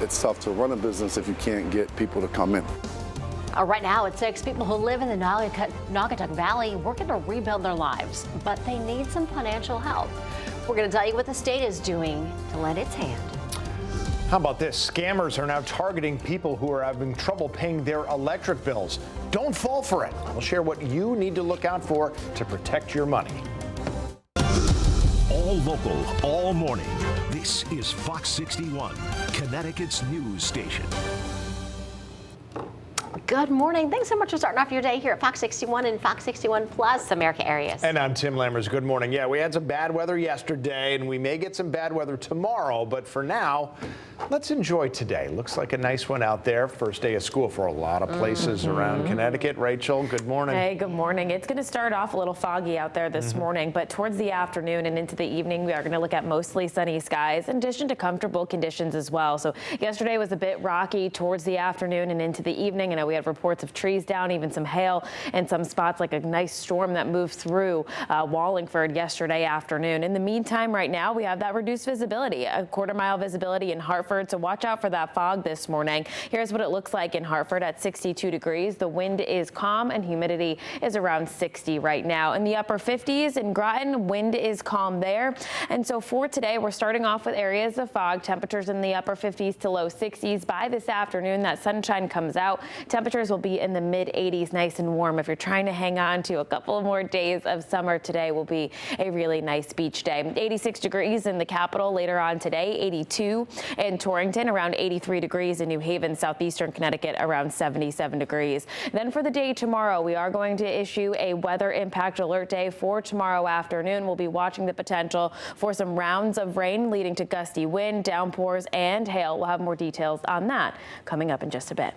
it's tough to run a business if you can't get people to come in. Right now, it takes people who live in the Naugatuck Valley working to rebuild their lives, but they need some financial help. We're going to tell you what the state is doing to lend its hand. How about this? Scammers are now targeting people who are having trouble paying their electric bills. Don't fall for it. We'll share what you need to look out for to protect your money. All local, all morning. This is Fox 61, Connecticut's news station. Good morning. Thanks so much for starting off your day here at Fox 61 and Fox 61 Plus America areas. And I'm Tim Lammers. Good morning. Yeah, we had some bad weather yesterday, and we may get some bad weather tomorrow. But for now, let's enjoy today. Looks like a nice one out there. First day of school for a lot of places around Connecticut. Rachel, good morning. Hey, good morning. It's going to start off a little foggy out there this morning, but towards the afternoon and into the evening, we are going to look at mostly sunny skies in addition to comfortable conditions as well. So yesterday was a bit rocky towards the afternoon and into the evening. And we had reports of trees down, even some hail, and some spots like a nice storm that moved through Wallingford yesterday afternoon. In the meantime, right now, we have that reduced visibility, a quarter-mile visibility in Hartford, so watch out for that fog this morning. Here's what it looks like in Hartford at 62 degrees. The wind is calm and humidity is around 60 right now. In the upper 50s in Groton, wind is calm there. And so for today, we're starting off with areas of fog, temperatures in the upper 50s to low 60s. By this afternoon, that sunshine comes out. Temperatures will be in the mid 80s, nice and warm. If you're trying to hang on to a couple more days of summer, today will be a really nice beach day. 86 degrees in the capital later on today, 82 in Torrington, around 83 degrees in New Haven, southeastern Connecticut, around 77 degrees. Then for the day tomorrow, we are going to issue a weather impact alert day for tomorrow afternoon. We'll be watching the potential for some rounds of rain leading to gusty wind, downpours, and hail. We'll have more details on that coming up in just a bit.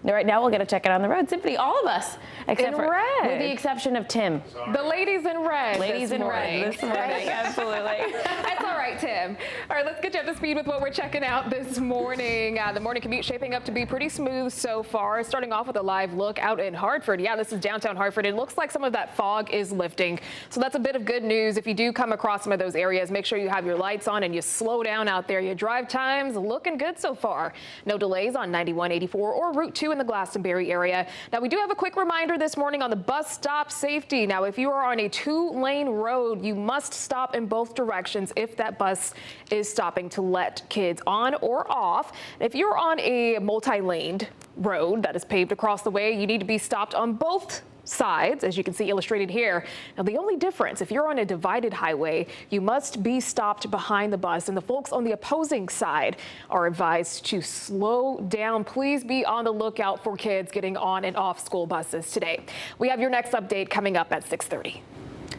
Right now, we'll get a check-in on the road. Simply all of us, except for red, with the exception of Tim. The ladies in red. Ladies in red this morning, absolutely. That's all right, Tim. All right, let's get you up to speed with what we're checking out this morning. The morning commute shaping up to be pretty smooth so far. Starting off with a live look out in Hartford. Yeah, this is downtown Hartford. It looks like some of that fog is lifting, so that's a bit of good news. If you do come across some of those areas, make sure you have your lights on and you slow down out there. Your drive times looking good so far. No delays on 91, 84, or Route 2 in the Glastonbury area. Now, we do have a quick reminder this morning on the bus stop safety. Now, if you are on a 2-lane road, you must stop in both directions if that bus is stopping to let kids on or off. If you're on a multi-laned road that is paved across the way, you need to be stopped on both sides, as you can see illustrated here. Now, the only difference, if you're on a divided highway, you must be stopped behind the bus, and the folks on the opposing side are advised to slow down. Please be on the lookout for kids getting on and off school buses today. We have your next update coming up at 6:30.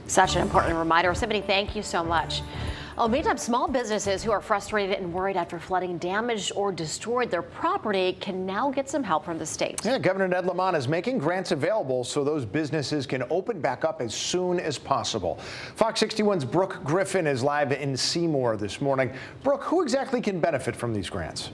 Such an important reminder. Stephanie, thank you so much. Meantime, small businesses who are frustrated and worried after flooding damaged or destroyed their property can now get some help from the state. Yeah, Governor Ned Lamont is making grants available so those businesses can open back up as soon as possible. Fox 61's Brooke Griffin is live in Seymour this morning. Brooke, who exactly can benefit from these grants?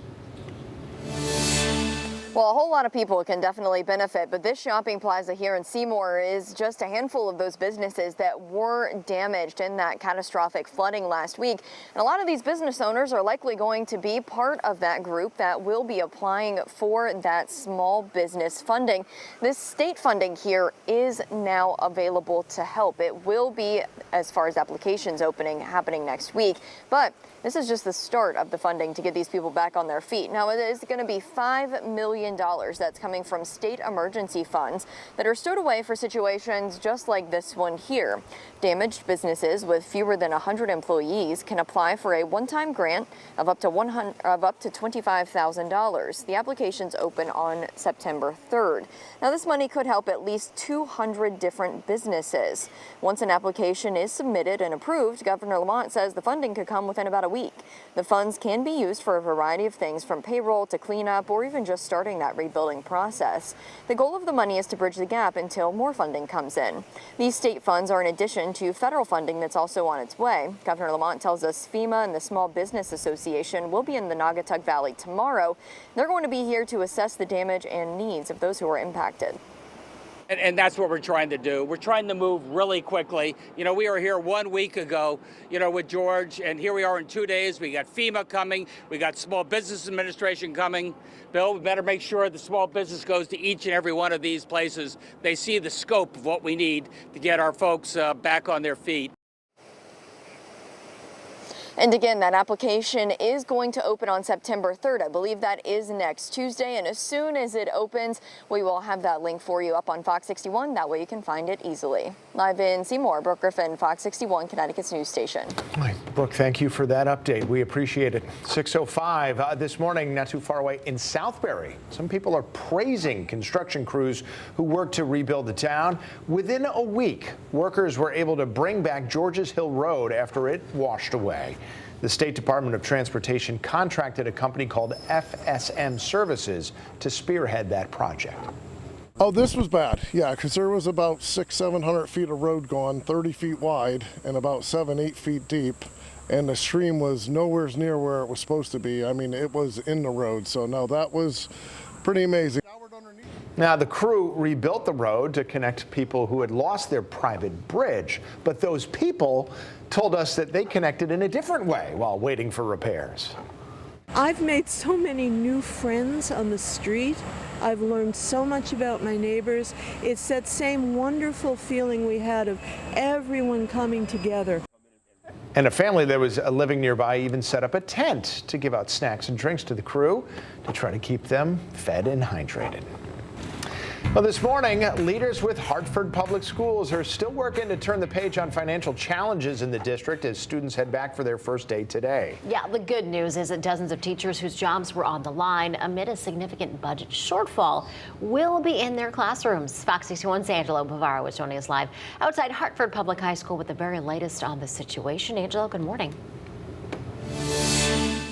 Well, a whole lot of people can definitely benefit, but this shopping plaza here in Seymour is just a handful of those businesses that were damaged in that catastrophic flooding last week. And a lot of these business owners are likely going to be part of that group that will be applying for that small business funding. This state funding here is now available to help. It will be, as far as applications happening next week, but this is just the start of the funding to get these people back on their feet. Now, it is going to be $5 million that's coming from state emergency funds that are stowed away for situations just like this one here. Damaged businesses with fewer than 100 employees can apply for a one-time grant of up to $25,000. The applications open on September 3rd. Now, this money could help at least 200 different businesses. Once an application is submitted and approved, Governor Lamont says the funding could come within about a week. The funds can be used for a variety of things, from payroll to cleanup or even just starting that rebuilding process. The goal of the money is to bridge the gap until more funding comes in. These state funds are in addition to federal funding that's also on its way. Governor Lamont tells us FEMA and the Small Business Association will be in the Naugatuck Valley tomorrow. They're going to be here to assess the damage and needs of those who are impacted. And that's what we're trying to do. We're trying to move really quickly. You know, we were here 1 week ago, you know, with George, and here we are in 2 days. We got FEMA coming. We got Small Business Administration coming. Bill, we better make sure the small business goes to each and every one of these places. They see the scope of what we need to get our folks back on their feet. And again, that application is going to open on September 3rd. I believe that is next Tuesday. And as soon as it opens, we will have that link for you up on Fox 61. That way you can find it easily. Live in Seymour, Brooke Griffin, Fox 61, Connecticut's news station. Brooke, thank you for that update. We appreciate it. 6:05 this morning, not too far away in Southbury. Some people are praising construction crews who worked to rebuild the town. Within a week, workers were able to bring back Georges Hill Road after it washed away. The State Department of Transportation contracted a company called FSM Services to spearhead that project. Oh, this was bad. Yeah, because there was about 600-700 feet of road gone, 30 feet wide and about 7-8 feet deep. And the stream was nowhere near where it was supposed to be. I mean, it was in the road. So no, that was pretty amazing. Now, the crew rebuilt the road to connect people who had lost their private bridge, but those people told us that they connected in a different way while waiting for repairs. I've made so many new friends on the street. I've learned so much about my neighbors. It's that same wonderful feeling we had of everyone coming together. And a family that was living nearby even set up a tent to give out snacks and drinks to the crew to try to keep them fed and hydrated. Well, this morning, leaders with Hartford Public Schools are still working to turn the page on financial challenges in the district as students head back for their first day today. Yeah, the good news is that dozens of teachers whose jobs were on the line amid a significant budget shortfall will be in their classrooms. Fox 61's Angelo Bavaro is joining us live outside Hartford Public High School with the very latest on the situation. Angelo, good morning.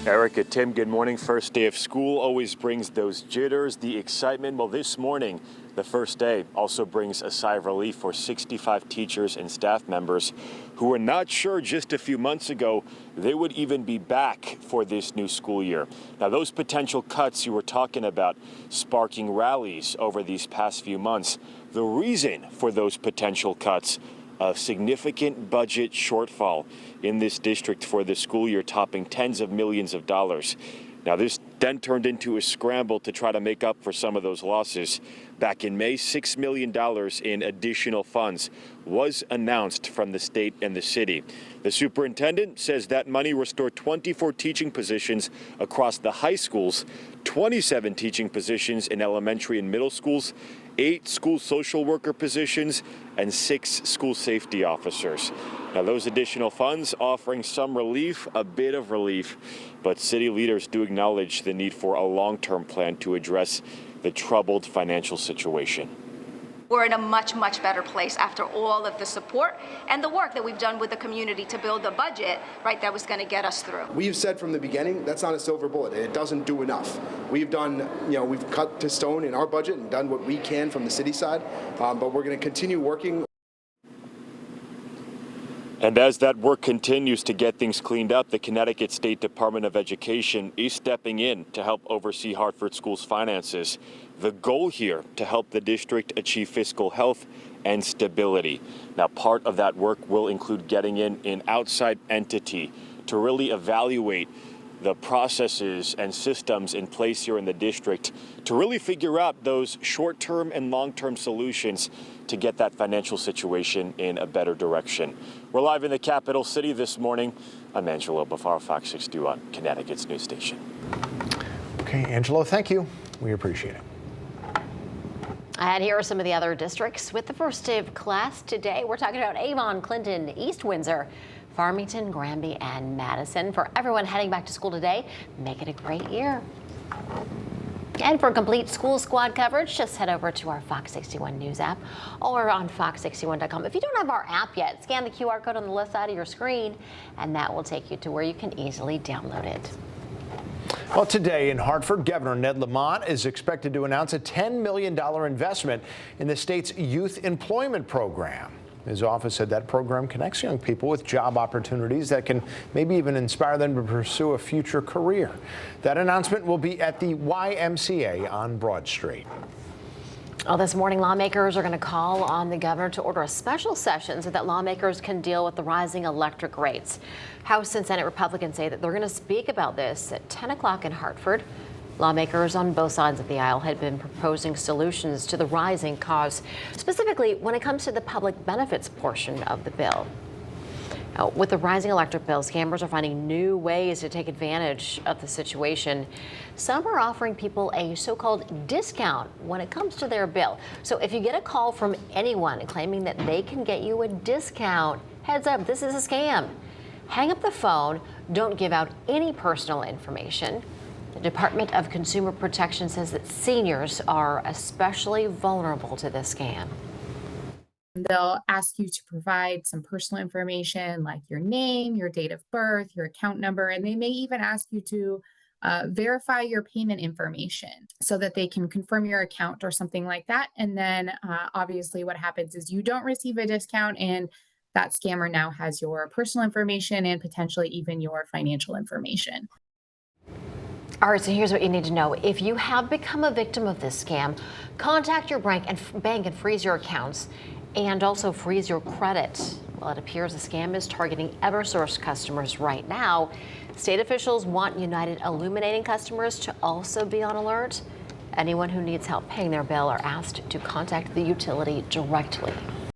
Erica, Tim, good morning. First day of school always brings those jitters, the excitement. Well, this morning, the first day also brings a sigh of relief for 65 teachers and staff members who were not sure just a few months ago they would even be back for this new school year. Now, those potential cuts you were talking about sparking rallies over these past few months. The reason for those potential cuts, a significant budget shortfall in this district for the school year, topping tens of millions of dollars. Now, this then turned into a scramble to try to make up for some of those losses. Back in May, $6 million in additional funds was announced from the state and the city. The superintendent says that money restored 24 teaching positions across the high schools, 27 teaching positions in elementary and middle schools, 8 school social worker positions, and 6 school safety officers. Now, those additional funds offering some relief, a bit of relief, but city leaders do acknowledge the need for a long-term plan to address the troubled financial situation. We're in a much, much better place after all of the support and the work that we've done with the community to build a budget, right, that was going to get us through. We've said from the beginning that's not a silver bullet. It doesn't do enough. We've done, we've cut to stone in our budget and done what we can from the city side, but we're going to continue working. And as that work continues to get things cleaned up, the Connecticut State Department of Education is stepping in to help oversee Hartford Schools' finances. The goal here to help the district achieve fiscal health and stability. Now, part of that work will include getting in an outside entity to really evaluate the processes and systems in place here in the district to really figure out those short-term and long-term solutions to get that financial situation in a better direction. We're live in the capital city this morning. I'm Angelo Bafaro, Fox 61, Connecticut's news station. Okay, Angelo, thank you. We appreciate it. And here are some of the other districts with the first day of class today. We're talking about Avon, Clinton, East Windsor, Farmington, Granby, and Madison. For everyone heading back to school today, make it a great year. And for complete school squad coverage, just head over to our Fox 61 News app or on fox61.com. If you don't have our app yet, scan the QR code on the left side of your screen, and that will take you to where you can easily download it. Well, today in Hartford, Governor Ned Lamont is expected to announce a $10 million investment in the state's youth employment program. His office said that program connects young people with job opportunities that can maybe even inspire them to pursue a future career. That announcement will be at the YMCA on Broad Street. Well, this morning, lawmakers are going to call on the governor to order a special session so that lawmakers can deal with the rising electric rates. House and Senate Republicans say that they're going to speak about this at 10 o'clock in Hartford. Lawmakers on both sides of the aisle had been proposing solutions to the rising costs, specifically when it comes to the public benefits portion of the bill. Now, with the rising electric bills, scammers are finding new ways to take advantage of the situation. Some are offering people a so-called discount when it comes to their bill. So if you get a call from anyone claiming that they can get you a discount, heads up, this is a scam. Hang up the phone. Don't give out any personal information. The Department of Consumer Protection says that seniors are especially vulnerable to this scam. They'll ask you to provide some personal information like your name, your date of birth, your account number, and they may even ask you to verify your payment information so that they can confirm your account or something like that. And then obviously what happens is you don't receive a discount, and that scammer now has your personal information and potentially even your financial information. All right, so here's what you need to know. If you have become a victim of this scam, contact your bank and freeze your accounts and also freeze your credit. Well, it appears the scam is targeting Eversource customers right now. State officials want United Illuminating customers to also be on alert. Anyone who needs help paying their bill are asked to contact the utility directly.